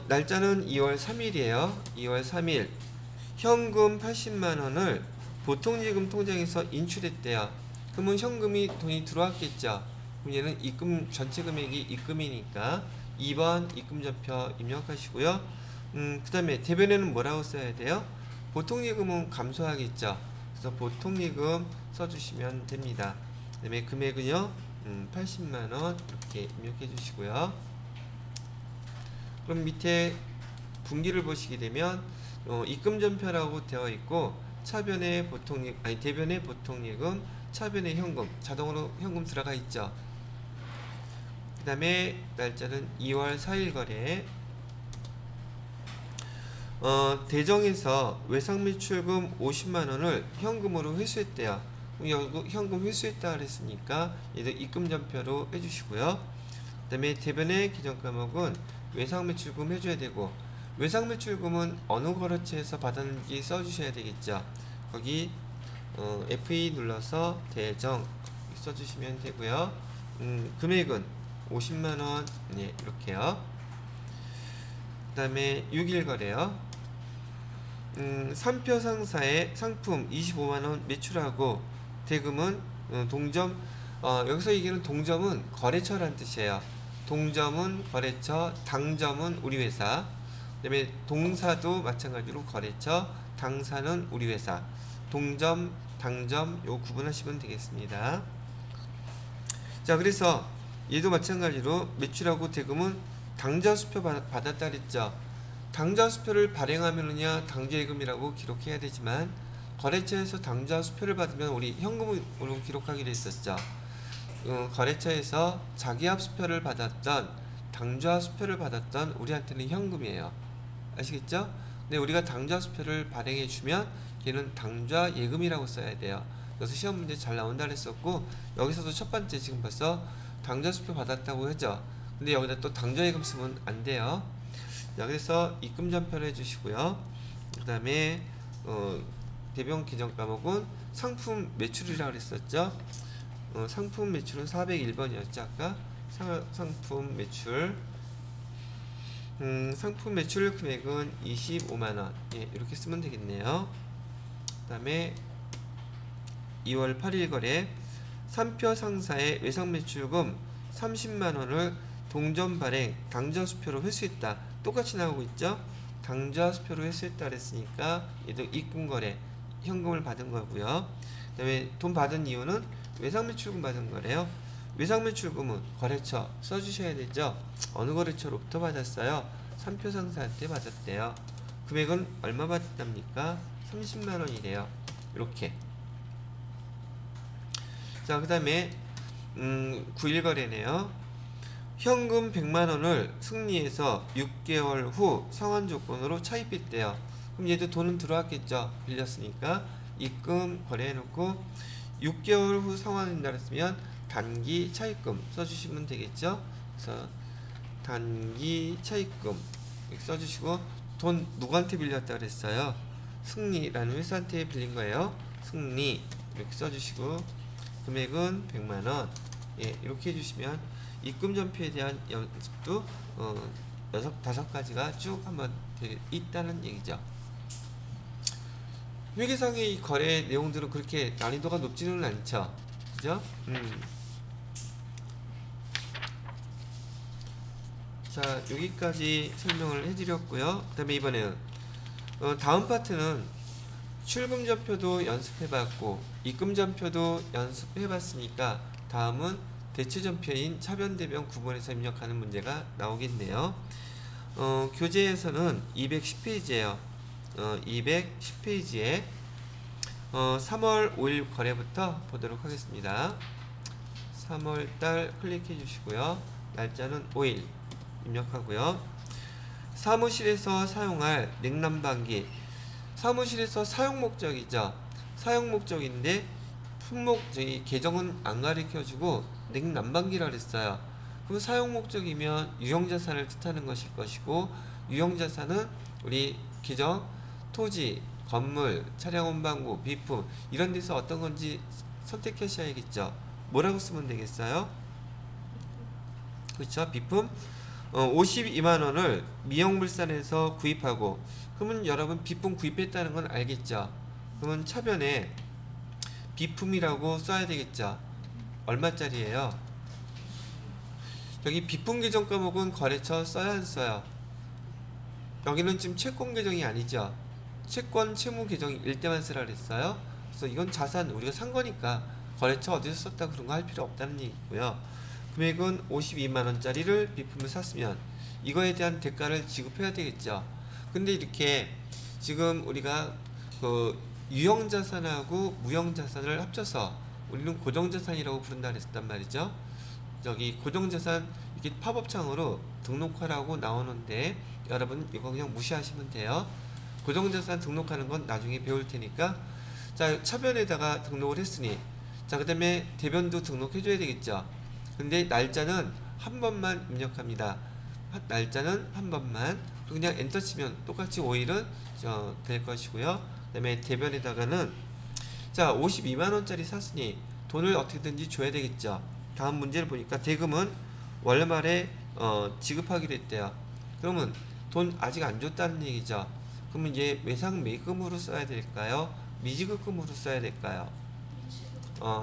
날짜는 2월 3일이에요. 2월 3일 현금 80만원을 보통예금 통장에서 인출했대요. 그러면 현금이 돈이 들어왔겠죠. 그럼 얘는 입금 전체 금액이 입금이니까 2번 입금전표 입력하시고요. 그 다음에 대변에는 뭐라고 써야 돼요? 보통예금은 감소하겠죠. 그래서 보통예금 써주시면 됩니다. 그 다음에 금액은요 80만원 이렇게 입력해 주시고요. 그럼 밑에 분기를 보시게 되면 입금전표라고 되어 있고 차변에 대변에 보통예금, 차변에 현금, 자동으로 현금 들어가 있죠. 그 다음에 날짜는 2월 4일 거래. 대정에서 외상매출금 50만원을 현금으로 회수했대요. 현금 회수했다 그랬으니까 얘도 입금전표로 해주시고요. 그 다음에 대변의 계정과목은 외상매출금 해줘야 되고, 외상매출금은 어느 거래처에서 받았는지 써주셔야 되겠죠. 거기 F2 눌러서 대정 써주시면 되고요. 금액은 50만원 네, 이렇게요. 그 다음에 6일 거래요. 3표 상사의 상품 25만원 매출하고 대금은 동점, 여기서 얘기하는 동점은 거래처란 뜻이에요. 동점은 거래처, 당점은 우리 회사. 그 다음에 동사도 마찬가지로 거래처, 당사는 우리 회사. 동점, 당점 요 구분하시면 되겠습니다. 자, 그래서 얘도 마찬가지로 매출하고 대금은 당좌수표 받았다 그랬죠. 당좌수표를 발행하면은요 당좌예금이라고 기록해야 되지만 거래처에서 당좌수표를 받으면 우리 현금으로 기록하기로 했었죠. 거래처에서 자기합수표를 받았던 당좌수표를 받았던 우리한테는 현금이에요. 아시겠죠? 근데 우리가 당좌수표를 발행해 주면 걔는 당좌예금이라고 써야 돼요. 그래서 시험 문제 잘 나온다 그랬었고, 여기서도 첫 번째 지금 벌써 당좌수표 받았다고 하죠. 근데 여기다 또 당좌예금 쓰면 안 돼요. 자, 그래서 입금전표를 해주시고요. 그 다음에 대변 계정 과목은 상품 매출이라고 그랬었죠. 상품 매출은 401번이었죠 아까. 상품 매출 상품 매출 금액은 25만원 예, 이렇게 쓰면 되겠네요. 그 다음에 2월 8일 거래 3표 상사의 외상매출금 30만원을 동전 발행 당좌수표로 회수했다. 똑같이 나오고 있죠. 당좌수표로 회수했다 그랬으니까 얘도 입금거래 현금을 받은 거고요. 그 다음에 돈 받은 이유는 외상매출금 받은 거래요. 외상매출금은 거래처 써주셔야 되죠. 어느 거래처로부터 받았어요? 3표 상사한테 받았대요. 금액은 얼마 받았답니까? 30만원이래요 이렇게. 자, 그 다음에 9일 거래네요. 현금 100만원을 승리해서 6개월 후 상환 조건으로 차입했대요. 그럼 얘도 돈은 들어왔겠죠. 빌렸으니까. 입금 거래해놓고 6개월 후 상환한다 그랬으면 단기 차입금 써주시면 되겠죠. 그래서 단기 차입금 이렇게 써주시고, 돈 누구한테 빌렸다 그랬어요? 승리라는 회사한테 빌린 거예요. 승리 이렇게 써주시고, 금액은 100만원 예, 이렇게 해주시면 입금전표에 대한 연습도 5가지가 쭉 한번 있다는 얘기죠. 회계상의 이 거래 내용들은 그렇게 난이도가 높지는 않죠. 그죠? 자, 여기까지 설명을 해드렸고요. 그 다음에 이번에는 다음 파트는 출금전표도 연습해봤고 입금전표도 연습해봤으니까 다음은 대체전표인 차변대변 구분해서 입력하는 문제가 나오겠네요. 교재에서는 210페이지에요. 210페이지에 3월 5일 거래부터 보도록 하겠습니다. 3월달 클릭해 주시고요. 날짜는 5일 입력하고요. 사무실에서 사용할 냉난방기. 사무실에서 사용 목적이죠. 사용 목적인데 품목 계정은 안 가르쳐주고 냉난방기라 그랬어요. 그럼 사용 목적이면 유형자산을 뜻하는 것일 것이고, 유형자산은 우리 계정, 토지, 건물, 차량 운반구, 비품 이런 데서 어떤 건지 선택하셔야겠죠. 뭐라고 쓰면 되겠어요? 그렇죠. 비품 52만원을 미형물산에서 구입하고, 그러면 여러분 비품 구입했다는 건 알겠죠. 그러면 차변에 비품이라고 써야 되겠죠. 얼마짜리예요? 여기 비품 계정 과목은 거래처 써야 안 써요? 여기는 지금 채권 계정이 아니죠. 채권 채무 계정 일 때만 쓰라 그랬어요. 그래서 이건 자산 우리가 산 거니까 거래처 어디서 썼다 그런 거 할 필요 없다는 얘기고요. 금액은 52만원짜리를 비품을 샀으면 이거에 대한 대가를 지급해야 되겠죠. 근데 이렇게 지금 우리가 그 유형자산하고 무형자산을 합쳐서 우리는 고정자산이라고 부른다 그랬단 말이죠. 여기 고정자산 이렇게 팝업창으로 등록하라고 나오는데 여러분 이거 그냥 무시하시면 돼요. 고정자산 등록하는 건 나중에 배울 테니까. 자, 차변에다가 등록을 했으니, 자, 그 다음에 대변도 등록해 줘야 되겠죠. 근데 날짜는 한 번만 입력합니다. 날짜는 한 번만. 그냥 엔터 치면 똑같이 5일은 될 것이고요. 그 다음에 대변에다가는, 자, 52만원짜리 샀으니 돈을 어떻게든지 줘야 되겠죠. 다음 문제를 보니까 대금은 월말에 지급하기로 했대요. 그러면 돈 아직 안 줬다는 얘기죠. 그러면 이제 외상 매금으로 써야 될까요? 미지급금으로 써야 될까요?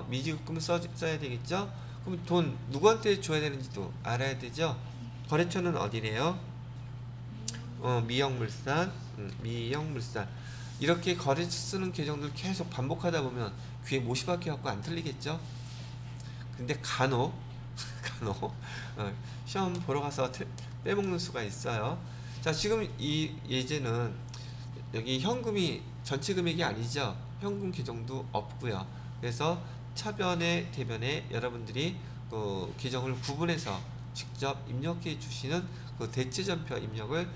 미지급금을 써야 되겠죠. 그럼 돈 누구한테 줘야 되는지도 알아야 되죠. 거래처는 어디래요? 미형물산, 미형물산. 이렇게 거래처 쓰는 계정들 계속 반복하다 보면 귀에 못이 박혀갖고 안 틀리겠죠. 근데 간혹 시험 보러 가서 빼먹는 수가 있어요. 자, 지금 이 예제는 여기 현금이 전체 금액이 아니죠. 현금 계정도 없고요. 그래서 차변에 대변에 여러분들이 그 계정을 구분해서 직접 입력해 주시는 그 대체전표 입력을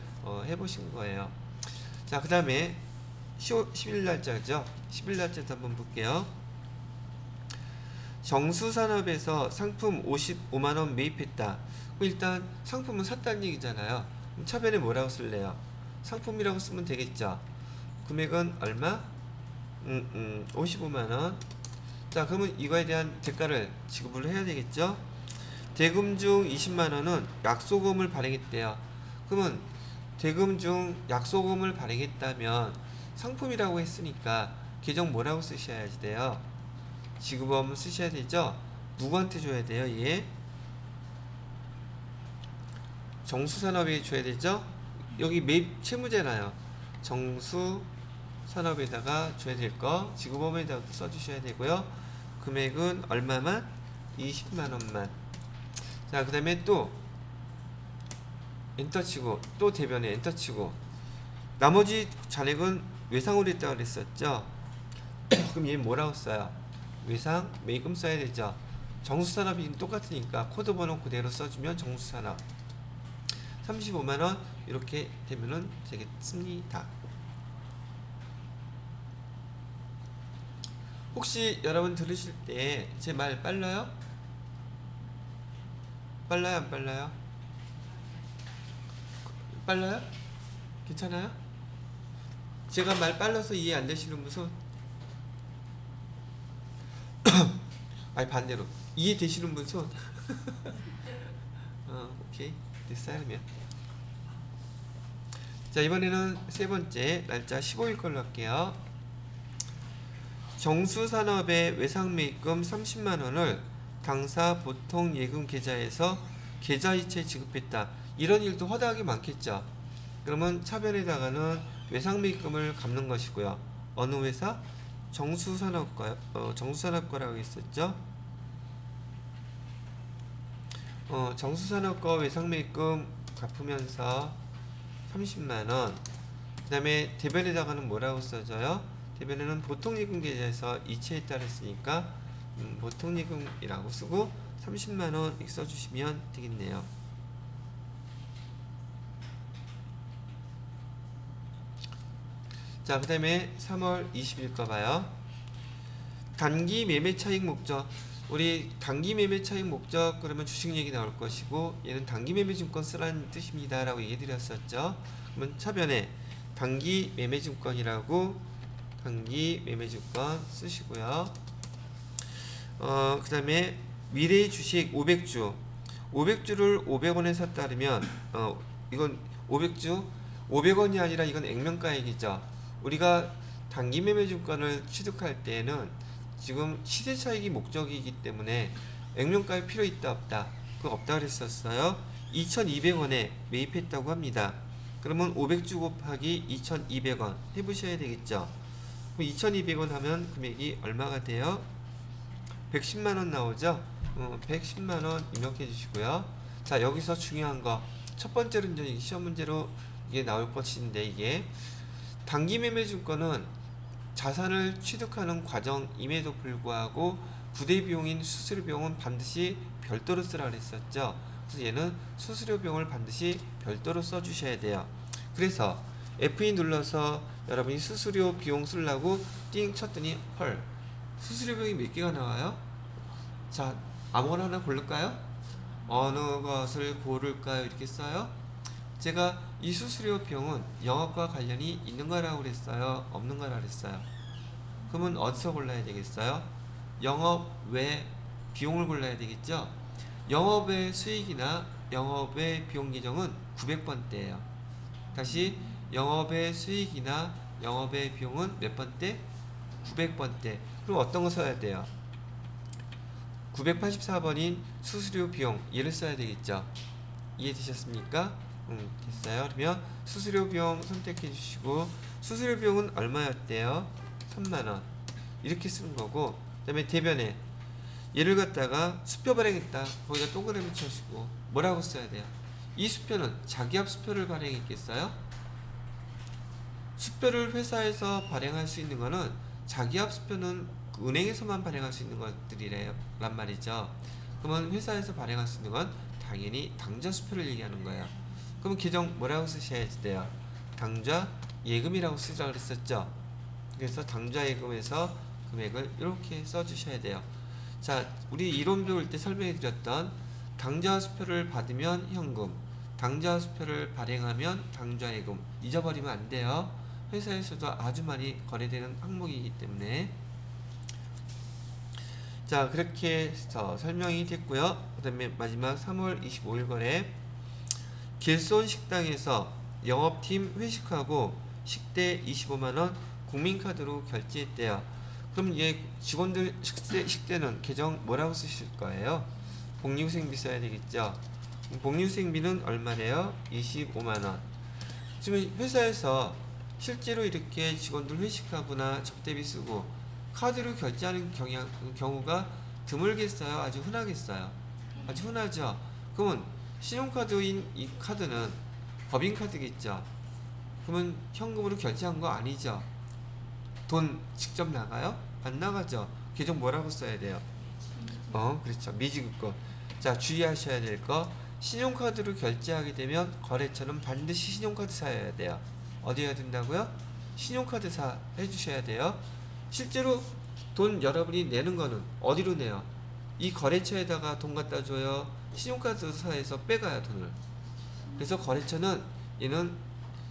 해보신 거예요. 자, 그 다음에 11날짜죠. 11날짜도 한번 볼게요. 정수산업에서 상품 55만원 매입했다. 일단 상품은 샀다는 얘기잖아요. 그럼 차변에 뭐라고 쓸래요? 상품이라고 쓰면 되겠죠. 금액은 얼마? 55만원. 자, 그러면 이거에 대한 대가를 지급을 해야 되겠죠. 대금 중 20만원은 약소금을 발행했대요. 그러면 대금 중 약소금을 발행했다면 상품이라고 했으니까 계정 뭐라고 쓰셔야지 돼요? 지급원 쓰셔야 되죠. 누구한테 줘야 돼요? 얘 정수산업에 줘야 되죠. 여기 매입 채무잖아요. 정수산업에다가 줘야 될 거 지급원에다가 써주셔야 되고요. 금액은 얼마만? 20만원만. 자, 그 다음에 또 엔터치고, 또 대변에 엔터치고, 나머지 잔액은 외상으로 했다고 그랬었죠. 그럼 얘 뭐라고 써요? 외상 매입금 써야 되죠. 정수산업이 똑같으니까 코드 번호 그대로 써주면 정수산업 35만원 이렇게 되면은 되겠습니다. 혹시 여러분 들으실 때 제 말 빨라요? 빨라요 안 빨라요? 빨라요? 괜찮아요? 제가 말 빨라서 이해 안 되시는 분은 아니 반대로 이해 되시는 분 손. 오케이 됐어요. 그러면 자, 이번에는 세 번째 날짜 15일 걸로 할게요. 정수산업의 외상매입금 30만원을 당사 보통 예금 계좌에서 계좌이체 지급했다. 이런 일도 허다하게 많겠죠. 그러면 차변에다가는 외상매입금을 갚는 것이고요. 어느 회사? 정수산업과요. 정수산업과라고 했었죠. 정수산업과 외상매입금 갚으면서 30만원. 그 다음에 대변에다가는 뭐라고 써져요? 대변에는 보통예금 계좌에서 이체했다 했으니까 보통예금이라고 쓰고 30만원 이렇게 써주시면 되겠네요. 자, 그 다음에 3월 20일 거 봐요. 단기 매매 차익 목적. 우리 단기 매매 차익 목적 그러면 주식 얘기 나올 것이고 얘는 단기 매매 증권 쓰라는 뜻입니다 라고 얘기 드렸었죠. 그러면 차변에 단기 매매 증권이라고 단기 매매 증권 쓰시고요. 그 다음에 미래의 주식 500주 500주를 500원에 샀다 그러면 이건 500주 500원이 아니라 이건 액면가액이죠. 우리가 단기 매매 증권을 취득할 때에는 지금 시세 차익이 목적이기 때문에 액면가액 필요 있다 없다? 그거 없다 그랬었어요. 2200원에 매입했다고 합니다. 그러면 500주 곱하기 2200원 해보셔야 되겠죠. 그럼 2200원 하면 금액이 얼마가 돼요? 110만원 나오죠. 110만원 입력해 주시고요. 자, 여기서 중요한 거 첫 번째로 이제 시험 문제로 이게 나올 것인데, 이게 단기 매매 증권은 자산을 취득하는 과정임에도 불구하고 부대 비용인 수수료 비용은 반드시 별도로 쓰라 그랬었죠. 그래서 얘는 수수료 비용을 반드시 별도로 써주셔야 돼요. 그래서 F2 눌러서 여러분이 수수료 비용 쓰려고 띵 쳤더니 헐, 수수료 비용이 몇 개가 나와요? 자, 아무거나 하나 고를까요? 어느 것을 고를까요? 이렇게 써요. 제가 이 수수료 비용은 영업과 관련이 있는 거라고 그랬어요? 없는 거라고 그랬어요? 그러면 어디서 골라야 되겠어요? 영업 외 비용을 골라야 되겠죠? 영업의 수익이나 영업의 비용 계정은 900번대예요. 다시 영업의 수익이나 영업의 비용은 몇 번대? 900번대. 그럼 어떤 거 써야 돼요? 984번인 수수료 비용 얘를 써야 되겠죠. 이해되셨습니까? 됐어요. 그러면 수수료 비용 선택해 주시고, 수수료 비용은 얼마였대요? 1000만원 이렇게 쓰는 거고, 그 다음에 대변에 얘를 갖다가 수표 발행했다 거기다 동그라미 쳐주고 뭐라고 써야 돼요? 이 수표는 자기합 수표를 발행했겠어요? 수표를 회사에서 발행할 수 있는 거는 자기합 수표는 은행에서만 발행할 수 있는 것들이란 말이죠. 그러면 회사에서 발행할 수 있는 건 당연히 당좌 수표를 얘기하는 거예요. 그럼 계정 뭐라고 쓰셔야 돼요? 당좌 예금이라고 쓰자고 그랬었죠. 그래서 당좌 예금에서 금액을 이렇게 써주셔야 돼요. 자, 우리 이론 배울 때 설명해 드렸던 당좌 수표를 받으면 현금, 당좌 수표를 발행하면 당좌 예금 잊어버리면 안 돼요. 회사에서도 아주 많이 거래되는 항목이기 때문에. 자, 그렇게 해서 설명이 됐고요. 그 다음에 마지막 3월 25일 거래. 길손 식당에서 영업팀 회식하고 식대 25만원 국민카드로 결제했대요. 그럼 얘 직원들 식대는 계정 뭐라고 쓰실 거예요? 복리후생비 써야 되겠죠. 복리후생비는 얼마래요? 25만원. 지금 회사에서 실제로 이렇게 직원들 회식하거나 접대비 쓰고 카드로 결제하는 경우가 드물겠어요? 아주 흔하겠어요? 아주 흔하죠? 그러면 신용카드인 이 카드는 법인카드겠죠? 그러면 현금으로 결제한 거 아니죠? 돈 직접 나가요? 안 나가죠? 계정 뭐라고 써야 돼요? 그렇죠. 미지급권. 자, 주의하셔야 될 거, 신용카드로 결제하게 되면 거래처는 반드시 신용카드사여야 돼요. 어디 해야 된다고요? 신용카드사 해주셔야 돼요. 실제로 돈 여러분이 내는 거는 어디로 내요? 이 거래처에다가 돈 갖다 줘요? 신용카드사에서 빼가요, 돈을. 그래서 거래처는 얘는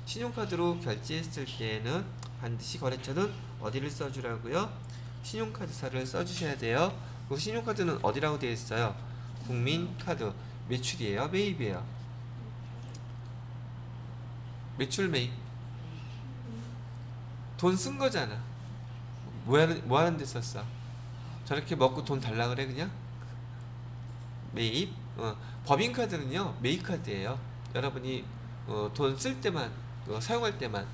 신용카드로 결제했을 때에는 반드시 거래처는 어디를 써주라고요? 신용카드사를 써주셔야 돼요. 그 신용카드는 어디라고 되어 있어요? 국민카드. 매출이에요? 매입이에요? 매출 매입. 돈 쓴 거잖아. 뭐 하는 데 썼어? 저렇게 먹고 돈 달라 그래 그냥? 매입? 법인카드는요 매입카드예요. 여러분이 돈 쓸 때만, 사용할 때만.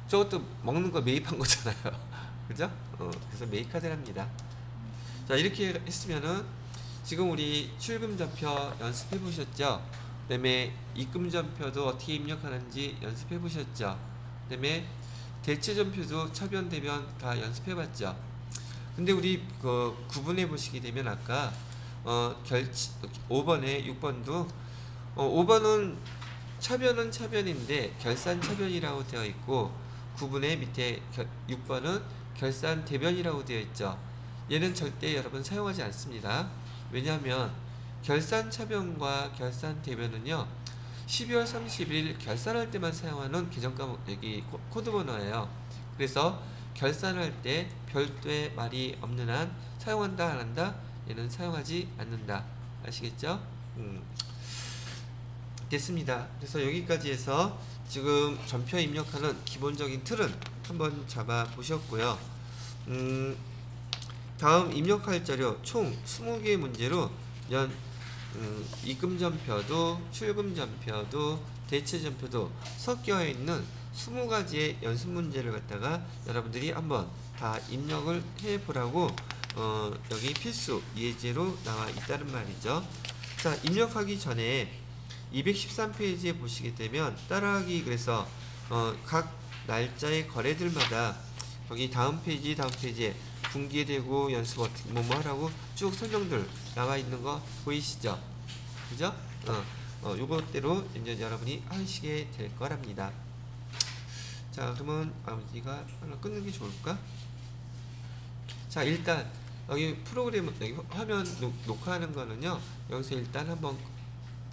저것도 먹는 거 매입한 거잖아요. 그죠? 그래서 매입카드랍니다. 자, 이렇게 했으면은 지금 우리 출금전표 연습해 보셨죠? 그 다음에 입금전표도 어떻게 입력하는지 연습해 보셨죠? 그 다음에 대체전표도 차변 대변 다 연습해 봤죠? 근데 우리 구분해 보시게 되면 아까 5번에 6번도 5번은 차변은 차변인데 결산 차변이라고 되어 있고, 9번의 밑에 6번은 결산 대변이라고 되어 있죠. 얘는 절대 여러분 사용하지 않습니다. 왜냐하면 결산 차변과 결산 대변은요 12월 30일 결산할 때만 사용하는 계정 과목 여기 코드 번호예요. 그래서 결산할 때 별도의 말이 없는 한 사용한다 안 한다 얘는 사용하지 않는다. 아시겠죠? 됐습니다. 그래서 여기까지 해서 지금 전표 입력하는 기본적인 틀은 한번 잡아 보셨고요. 다음 입력할 자료 총 20개의 문제로 입금 전표도 출금 전표도 대체 전표도 섞여 있는 20가지의 연습 문제를 갖다가 여러분들이 한번 다 입력을 해 보라고 여기 필수 예제로 나와 있다는 말이죠. 자, 입력하기 전에 213페이지에 보시게 되면 따라하기 그래서 각 날짜의 거래들마다 여기 다음 페이지에 분기되고 연습 어떻게 뭐뭐 하라고 쭉 설명들 나와 있는 거 보이시죠? 그죠? 요것대로 이제 여러분이 하시게 될 거랍니다. 자, 그러면 아버지가 하나 끊는 게 좋을까? 자, 일단 여기 프로그램 여기 화면 녹화하는 거는요 여기서 일단 한번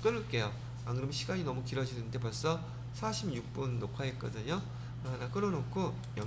끊을게요. 안 그러면 시간이 너무 길어지는데 벌써 46분 녹화했거든요. 하나 끊어놓고